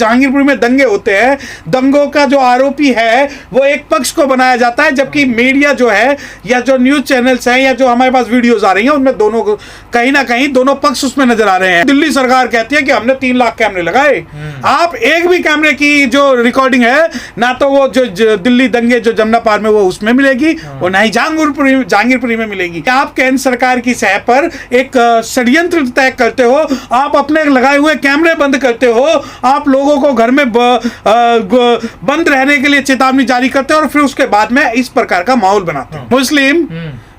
जहांगीरपुर में दंगे होते हैं, दंगों का जो आरोपी है वो एक पक्ष को बनाया जाता है, जबकि मीडिया जो है या जो न्यूज चैनल्स हैं या जो हमारे पास वीडियोस आ रही हैं उनमें दोनों को कहीं ना कहीं दोनों पक्ष उसमें नजर आ रहे हैं। दिल्ली सरकार कहती है कि हमने 3 लाख कैमरे लगाए, आप एक भी कैमरे की जो रिकॉर्डिंग है ना तो वो जो दिल्ली दंगे जो जमुना पार में वो उसमें मिलेगी और ना ही जहांगीरपुरी में मिलेगी। आप केंद्र सरकार की सह पर एक षड्यंत्र तय करते हो, आप अपने लगाए हुए कैमरे बंद करते हो, आप लोगों को घर में बंद रहने के लिए चेतावनी जारी करते हैं और फिर उसके बाद में इस प्रकार का माहौल बनाते हैं। मुस्लिम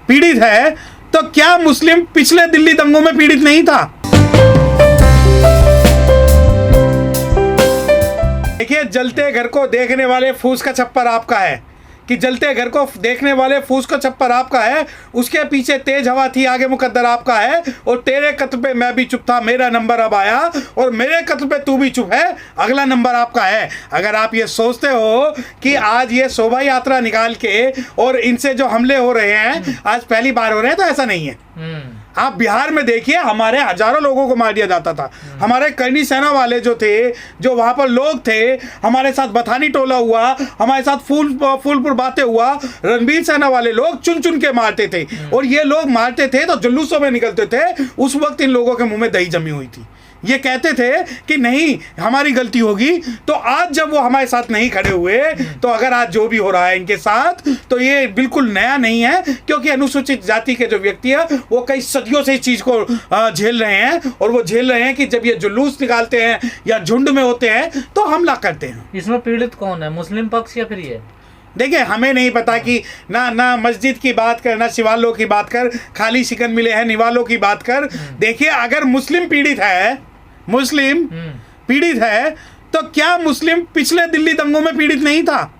पीड़ित है तो क्या मुस्लिम पिछले दिल्ली दंगों में पीड़ित नहीं था? देखिए, जलते घर को देखने वाले फूस का छप्पर आपका है कि जलते घर को देखने वाले फूस का छप्पर आपका है, उसके पीछे तेज हवा थी आगे मुकद्दर आपका है, और तेरे कत्ल पे मैं भी चुप था मेरा नंबर अब आया, और मेरे कत्ल पे तू भी चुप है अगला नंबर आपका है। अगर आप ये सोचते हो कि आज ये शोभा यात्रा निकाल के और इनसे जो हमले हो रहे हैं आज पहली बार हो रहे हैं, तो ऐसा नहीं है। आप बिहार में देखिए, हमारे हजारों लोगों को मार दिया जाता था। हमारे करनी सेना वाले जो थे, जो वहां पर लोग थे, हमारे साथ बथानी टोला हुआ, हमारे साथ फूलपुर बातें हुआ, रणबीर सेना वाले लोग चुन चुन के मारते थे, और ये लोग मारते थे तो जुलूसों में निकलते थे। उस वक्त इन लोगों के मुंह में दही जमी हुई थी, ये कहते थे कि नहीं हमारी गलती होगी। तो आज जब वो हमारे साथ नहीं खड़े हुए, तो अगर आज जो भी हो रहा है इनके साथ, तो ये बिल्कुल नया नहीं है, क्योंकि अनुसूचित जाति के जो व्यक्ति है वो कई सदियों से इस चीज को झेल रहे हैं, और वो झेल रहे हैं कि जब ये जुलूस निकालते हैं या झुंड में होते हैं तो हमला करते हैं। इसमें पीड़ित कौन है, मुस्लिम पक्ष या फिर ये? देखिए, हमें नहीं पता कि ना मस्जिद की बात कर, ना शिवालों की बात कर, खाली शिकन मिले हैं निवालों की बात कर। देखिए, अगर मुस्लिम पीड़ित है तो क्या मुस्लिम पिछले दिल्ली दंगों में पीड़ित नहीं था?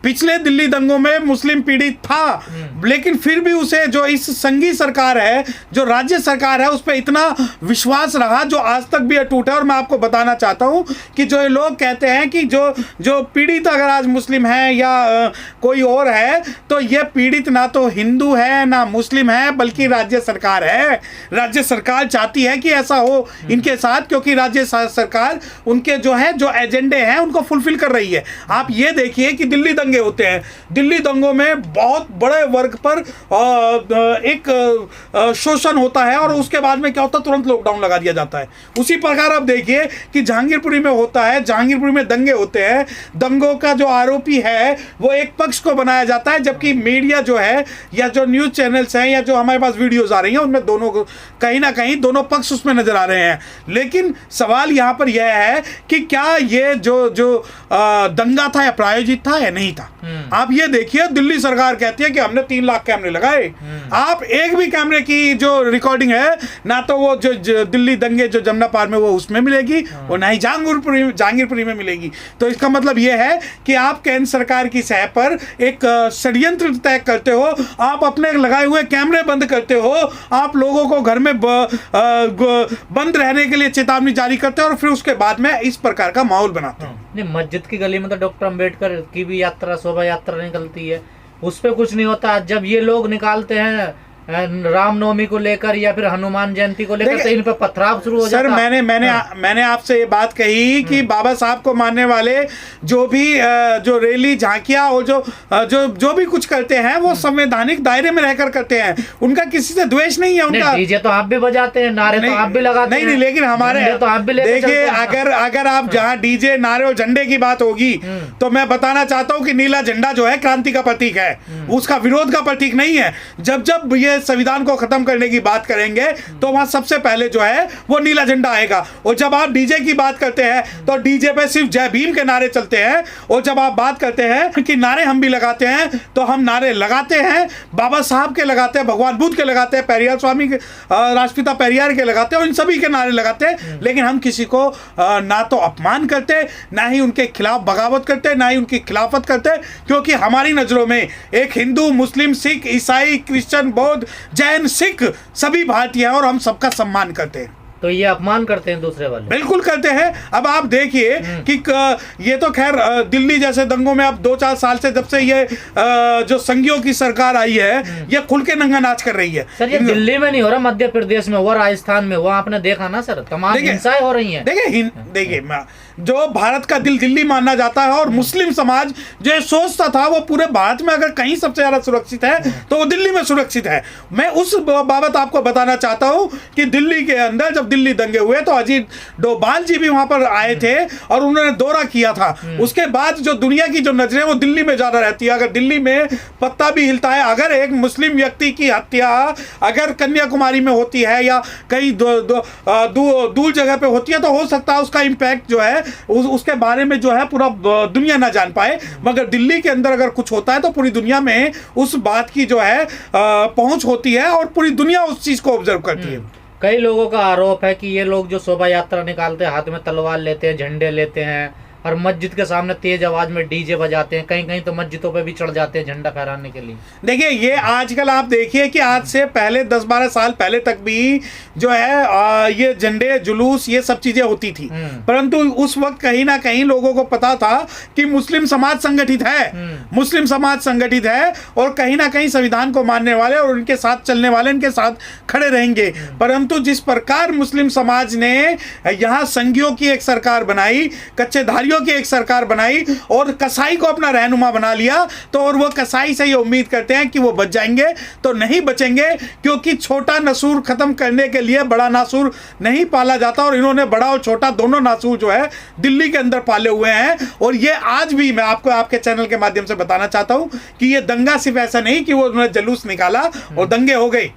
पिछले दिल्ली दंगों में मुस्लिम पीड़ित था, लेकिन फिर भी उसे जो इस संघीय सरकार है, जो राज्य सरकार है, उस पर इतना विश्वास रहा जो आज तक भी अटूट है। और मैं आपको बताना चाहता हूं कि जो लोग कहते हैं कि जो पीड़ित अगर आज मुस्लिम है या कोई और है, तो ये पीड़ित ना तो हिंदू है ना मुस्लिम है, बल्कि राज्य सरकार है। राज्य सरकार चाहती है कि ऐसा हो इनके साथ, क्योंकि राज्य सरकार उनके जो एजेंडे हैं उनको फुलफिल कर रही है। आप ये देखिए कि दिल्ली दंगे होते हैं, दिल्ली दंगों में बहुत बड़े वर्ग पर एक शोषण होता है, और उसके बाद में क्या होता है, तुरंत लॉकडाउन लगा दिया जाता है। उसी प्रकार आप देखिए कि जहांगीरपुरी में होता है, जहांगीरपुरी में दंगे होते हैं, दंगों का जो आरोपी है वो एक पक्ष को बनाया जाता है, जबकि मीडिया जो है या जो न्यूज चैनल्स हैं या जो हमारे पास वीडियोस आ रही हैं उनमें दोनों कहीं ना कहीं दोनों पक्ष उसमें नजर आ रहे हैं। लेकिन सवाल यहाँ पर यह है कि क्या ये जो दंगा था या प्रायोजित था या नहीं था? आप ये देखिए, दिल्ली सरकार कहती है कि हमने 3 लाख कैमरे लगाए, आप एक भी कैमरे की जो रिकॉर्डिंग है ना तो वो जो दिल्ली दंगे जो जमुना पार में वो उसमें मिलेगी और ना ही जहांगीरपुरी में मिलेगी। तो इसका मतलब ये है कि आप केंद्र सरकार की सह पर एक षड्यंत्र तय करते हो, आप अपने लगाए हुए कैमरे बंद करते हो, आप लोगों को घर में बंद रहने के लिए चेतावनी जारी करते हो और फिर उसके बाद में इस प्रकार का माहौल बनाते हैं। नहीं, मस्जिद की गली में तो डॉक्टर अंबेडकर की भी यात्रा, शोभा यात्रा निकलती है, उस पर कुछ नहीं होता। जब ये लोग निकालते हैं रामनवमी को लेकर या फिर हनुमान जयंती को लेकर, तो इन पर पथराव शुरू हो जाता है। सर, मैंने आपसे ये बात कही कि बाबा साहब को मानने वाले जो भी जो रैली झांकियां और जो भी कुछ करते हैं वो संवैधानिक दायरे में रहकर करते हैं, उनका किसी से द्वेष नहीं है। उनका डीजे तो आप भी बजाते हैं, नारे तो आप भी लगाते हैं। नहीं, लेकिन हमारे तो आप भी देखिए, अगर आप जहाँ डीजे नारे और झंडे की बात होगी तो मैं बताना चाहता हूँ कि नीला झंडा जो है क्रांति का प्रतीक है, उसका विरोध का प्रतीक नहीं है। जब ये संविधान को खत्म करने की बात करेंगे तो वहां सबसे पहले जो है वो नीला झंडा आएगा। और जब आप डीजे की बात करते हैं तो डीजे पे सिर्फ जय भीम के नारे चलते हैं, और जब आप बात करते हैं कि नारे हम भी लगाते हैं तो हम नारे लगाते हैं, बाबा साहब के लगाते हैं, भगवान बुद्ध के लगाते हैं, पेरियार स्वामी के, राष्ट्रपिता पेरियार के लगाते हैं, और इन सभी के नारे लगाते हैं। लेकिन हम किसी को ना तो अपमान करते, ना ही उनके खिलाफ बगावत करते, ना ही उनकी खिलाफत करते, क्योंकि हमारी नजरों में एक हिंदू, मुस्लिम, सिख, ईसाई, क्रिश्चियन, बौद्ध, जैन, सिख सभी भारतीय हैं और हम सबका सम्मान करते हैं। तो ये अपमान करते हैं दूसरे वाले? बिल्कुल करते हैं। अब आप देखिए कि ये तो खैर दिल्ली जैसे दंगों में अब 2-4 साल से, जब से ये जो संघियों की सरकार आई है, ये खुल के नंगा नाच कर रही है। सर, ये दिल्ली में नहीं हो रहा, मध्य प्रदेश में हुआ, राजस्थान में हुआ, आपने देखा ना सर, तमाम हिंसाएं हो रही हैं। देखिए जो भारत का दिल दिल्ली माना जाता है, और मुस्लिम समाज जो ये सोचता था वो पूरे भारत में अगर कहीं सबसे ज़्यादा सुरक्षित है तो वो दिल्ली में सुरक्षित है। मैं उस बाबत आपको बताना चाहता हूँ कि दिल्ली के अंदर जब दिल्ली दंगे हुए तो अजीत डोभाल जी भी वहाँ पर आए थे और उन्होंने दौरा किया था। उसके बाद जो दुनिया की जो नजरें वो दिल्ली में ज़्यादा रहती है। अगर दिल्ली में पत्ता भी हिलता है, अगर एक मुस्लिम व्यक्ति की हत्या अगर कन्याकुमारी में होती है या कहीं दूर जगह पे होती है तो हो सकता है उसका इम्पैक्ट जो है उसके बारे में जो है पूरा दुनिया ना जान पाए, मगर दिल्ली के अंदर अगर कुछ होता है तो पूरी दुनिया में उस बात की जो है पहुंच होती है और पूरी दुनिया उस चीज को ऑब्जर्व करती है। कई लोगों का आरोप है कि ये लोग जो शोभा यात्रा निकालते हैं, हाथ में तलवार लेते हैं, झंडे लेते हैं और मस्जिद के सामने तेज आवाज में डीजे बजाते हैं, कहीं कहीं तो मस्जिदों पे भी चढ़ जाते हैं झंडा फहराने के लिए। देखिए ये आजकल आप देखिए कि आज से पहले 10-12 साल पहले तक भी जो है ये झंडे जुलूस ये सब चीजें होती थी, परंतु उस वक्त कहीं ना कहीं लोगों को पता था कि मुस्लिम समाज संगठित है, मुस्लिम समाज संगठित है और कहीं ना कहीं संविधान को मानने वाले और उनके साथ चलने वाले इनके साथ खड़े रहेंगे। परंतु जिस प्रकार मुस्लिम समाज ने यहाँ संघियों की एक सरकार बनाई, कच्चे धारियों की एक सरकार बनाई और कसाई को अपना रहनुमा बना लिया, तो और वो कसाई से ये उम्मीद करते हैं कि वो बच जाएंगे, तो नहीं बचेंगे, क्योंकि छोटा नसूर खत्म करने के लिए बड़ा नासूर नहीं पाला जाता और इन्होंने बड़ा और छोटा दोनों नासूर जो है दिल्ली के अंदर पाले हुए हैं। और ये आज भी मैं आपको आपके चैनल के माध्यम से बताना चाहता हूं कि ये दंगा सिर्फ ऐसा नहीं कि वो उन्होंने जुलूस निकाला और दंगे हो गए,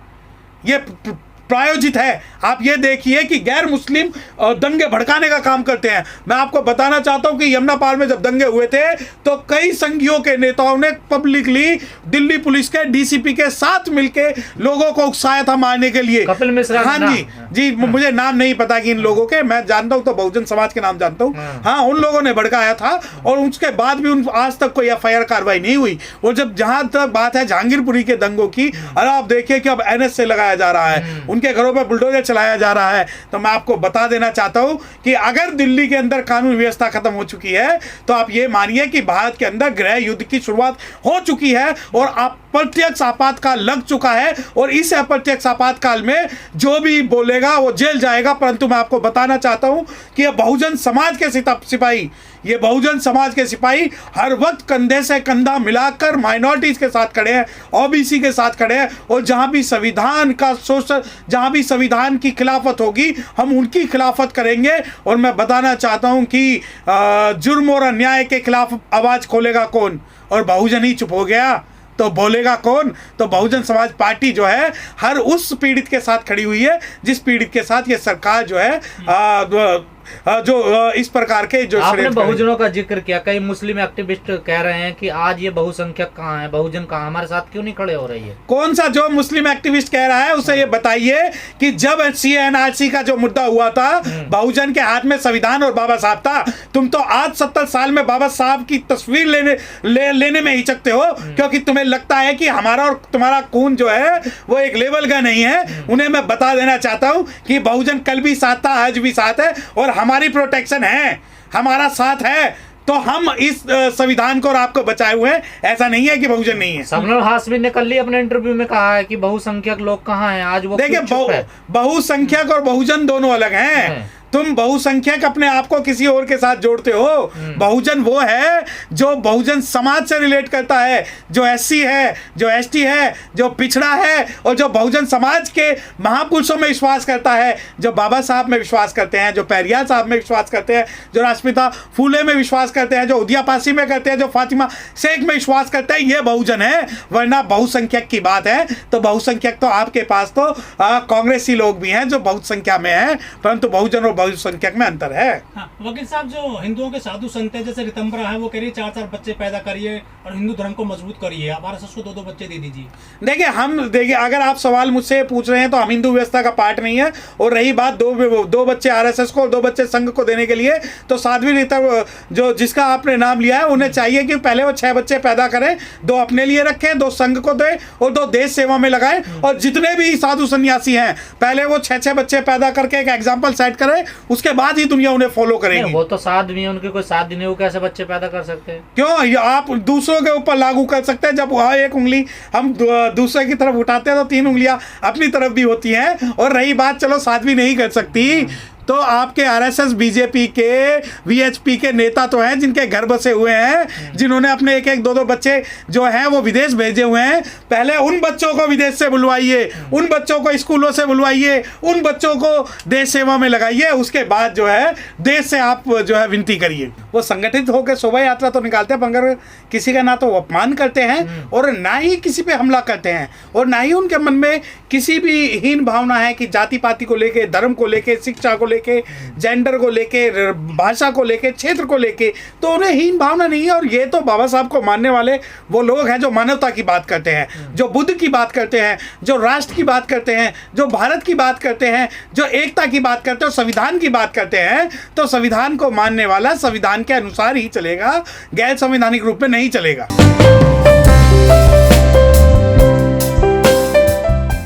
ये प्रायोजित है। आप ये देखिए कि गैर मुस्लिम दंगे भड़काने का काम करते हैं। मैं आपको बताना चाहता हूं कि यमुना पार में जब दंगे हुए थे तो कई संघियों के नेताओं ने पब्लिकली दिल्ली पुलिस के डीसीपी के साथ मिलके लोगों को उकसाया था मारने के लिए। कपिल मिश्रा। हाँ जी, मुझे नाम नहीं पता कि इन लोगों के, मैं जानता हूं तो बहुजन समाज के नाम जानता हूं। हाँ, उन लोगों ने भड़काया था और उसके बाद भी आज तक कोई FIR कार्रवाई नहीं हुई। और जब जहां तक बात है जहांगीरपुरी के दंगों की, अरे आप देखिए कि अब NSA लगाया जा रहा है, उनके घरों पर बुलडोजर चलाया जा रहा है। तो मैं आपको बता देना चाहता हूं कि अगर दिल्ली के अंदर कानून व्यवस्था खत्म हो चुकी है तो आप ये मानिए कि भारत के अंदर गृह युद्ध की शुरुआत हो चुकी है और अप्रत्यक्ष आपातकाल लग चुका है। और इस अप्रत्यक्ष आपातकाल में जो भी बोलेगा वो जेल जाएगा। परंतु मैं आपको बताना चाहता हूं कि ये बहुजन समाज के सिपाही, ये बहुजन समाज के सिपाही हर वक्त कंधे से कंधा मिलाकर माइनॉरिटीज के साथ खड़े हैं, OBC के साथ खड़े हैं। और जहां भी संविधान का शोषण, जहां भी संविधान की खिलाफत होगी हम उनकी खिलाफत करेंगे। और मैं बताना चाहता हूं कि जुर्म और अन्याय के खिलाफ आवाज खोलेगा कौन, और बहुजन ही चुप हो गया तो बोलेगा कौन। तो बहुजन समाज पार्टी जो है हर उस पीड़ित के साथ खड़ी हुई है जिस पीड़ित के साथ ये सरकार जो है जो इस प्रकार के जो आपने बहुजनों का जिक्र किया, कई मुस्लिम एक्टिविस्ट कह रहे हैं कि आज ये बहुसंख्यक कहाँ है, बहुजन कहाँ, हमारे साथ क्यों नहीं खड़े हो रही है? कौन सा जो मुस्लिम एक्टिविस्ट कह रहा है उसे ये बताइए कि जब CNRC का जो मुद्दा हुआ था, बहुजन के हाथ में संविधान और बाबा साहब था। तुम तो आज 70 साल में बाबा साहब की तस्वीर लेने में हिचकते हो, क्योंकि तुम्हें लगता है कि हमारा और तुम्हारा खून जो है वो एक लेवल का नहीं है। उन्हें मैं बता देना चाहता हूं कि बहुजन कल भी साथ था, आज भी साथ है और हमारी प्रोटेक्शन है, हमारा साथ है। तो हम इस संविधान को और आपको बचाए हुए हैं, ऐसा नहीं है कि बहुजन नहीं है। शबनम हाशमी ने कल ही अपने इंटरव्यू में कहा है कि बहुसंख्यक लोग कहाँ हैं, आज वो देखिए बहुसंख्यक और बहुजन दोनों अलग हैं। तुम बहुसंख्यक अपने आप को किसी और के साथ जोड़ते हो, बहुजन वो है जो बहुजन समाज से रिलेट करता है, जो SC है, जो ST है, जो पिछड़ा है और जो बहुजन समाज के महापुरुषों में विश्वास करता है, जो बाबा साहब में विश्वास करते हैं, जो पेरियार साहब में विश्वास करते हैं, जो राष्ट्रपिता फूले में विश्वास करते हैं, जो उदिया पासी में करते हैं, जो फातिमा शेख में विश्वास करते हैं, ये बहुजन है। वरना बहुसंख्यक की बात है तो बहुसंख्यक तो आपके पास तो कांग्रेसी लोग भी हैं जो बहुत संख्या में है, परंतु बहुजन और बहुसंख्यक में अंतर है। हाँ, वकील साहब, जो हिंदुओं के साधु संत है जैसे रितंबरा है, वो कह रही है 4-4 बच्चे पैदा करिए और हिंदू धर्म को मजबूत करिए, आप RSS को 2-2 बच्चे दे दीजिए। देखिए अगर आप सवाल मुझसे पूछ रहे हैं तो हम हिंदू व्यवस्था का पार्ट नहीं है। और रही बात दो बच्चे RSS को और 2 बच्चे संघ को देने के लिए, तो साध्वी रितंबरा जो जिसका आपने नाम लिया है उन्हें चाहिए कि पहले वो 6 बच्चे पैदा करें, 2 अपने लिए रखें, 2 संघ को दें और 2 देश सेवा में लगाएं। और जितने भी साधु सन्यासी हैं पहले वो 6-6 बच्चे पैदा करके एक एग्जाम्पल सेट करें, उसके बाद ही दुनिया उन्हें फॉलो करेगी। वो तो साधु नहीं, उनके कोई शादी नहीं, वो कैसे बच्चे पैदा कर सकते हैं? क्यों? ये आप दूसरों के ऊपर लागू कर सकते हैं। जब एक उंगली हम दूसरे की तरफ उठाते हैं तो 3 उंगलियां अपनी तरफ भी होती हैं। और रही बात, चलो साध्वी नहीं कर सकती तो आपके आरएसएस बीजेपी के वीएचपी के नेता तो हैं जिनके घर बसे हुए हैं, जिन्होंने अपने एक एक दो दो बच्चे जो हैं वो विदेश भेजे हुए हैं। पहले उन बच्चों को विदेश से बुलवाइए, उन बच्चों को स्कूलों से बुलवाइए, उन बच्चों को देश सेवा में लगाइए, उसके बाद जो है देश से आप जो है विनती करिए। वो संगठित होकर शोभा यात्रा तो निकालते हैं, मगर किसी का ना तो अपमान करते हैं और ना ही किसी पे हमला करते हैं, और ना ही उनके मन में किसी भी हीन भावना है कि जाति पाति को लेके, धर्म को लेके, शिक्षा को लेके, जेंडर को लेके, भाषा को लेके, क्षेत्र को लेके, तो उन्हें हीन भावना नहीं है। और ये तो बाबा साहब को मानने वाले वो लोग हैं जो मानवता की बात करते हैं, जो बुद्ध की बात करते हैं, जो राष्ट्र की बात करते हैं, जो भारत की बात करते हैं, जो एकता की बात करते हैं और संविधान की बात करते हैं। तो संविधान को मानने वाला संविधान के अनुसार ही चलेगा, गैर संवैधानिक रूप में नहीं चलेगा।